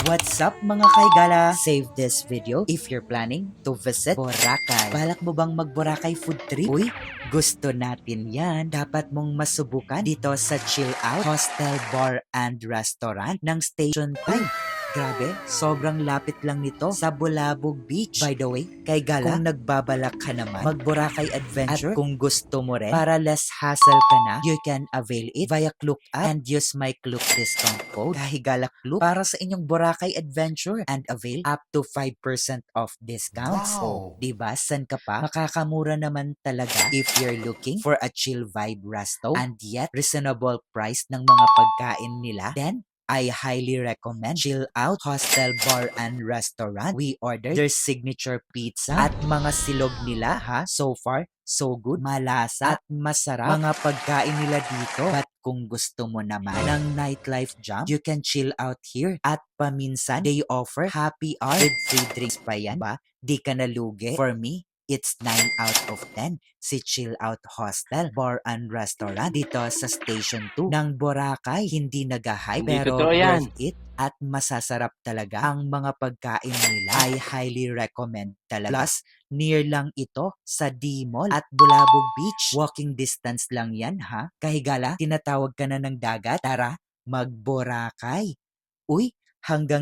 What's up mga kaigala? Save this video if you're planning to visit Boracay. Balak mo bang mag-Boracay food trip? Uy, gusto natin yan. Dapat mong masubukan dito sa Chill Out Hostel Bar and Restaurant ng Station 5. Grabe, sobrang lapit lang nito sa Bulabog Beach. By the way, kay Gala, kung nagbabalak ka naman mag-Boracay Adventure, at kung gusto mo rin, para less hassle ka na, you can avail it via Klook app and use my Klook discount code, Kahigala Klook, para sa inyong Boracay Adventure and avail up to 5% off discounts. Wow! O, diba, san ka pa? Makakamura naman talaga if you're looking for a chill vibe resto and yet reasonable price ng mga pagkain nila. Then, I highly recommend Chill Out Hostel Bar and Restaurant. We ordered their signature pizza at mga silog nila, ha? So far, so good. Malasa at masarap mga pagkain nila dito. But kung gusto mo naman ng nightlife jam, you can chill out here. At paminsan, they offer happy hour with free drinks pa yan. Ba? Di ka nalugi. For me, it's 9 out of 10 si Chill Out Hostel Bar and Restaurant dito sa Station 2 ng Boracay. Hindi nag-hype Hindi pero totoo yan. worth it at masasarap talaga ang mga pagkain nila. I highly recommend talaga. Plus, near lang ito sa D-Mall at Bulabog Beach. Walking distance lang yan, ha? Kahigala, tinatawag ka na ng dagat. Tara, mag-Boracay. Uy, hanggang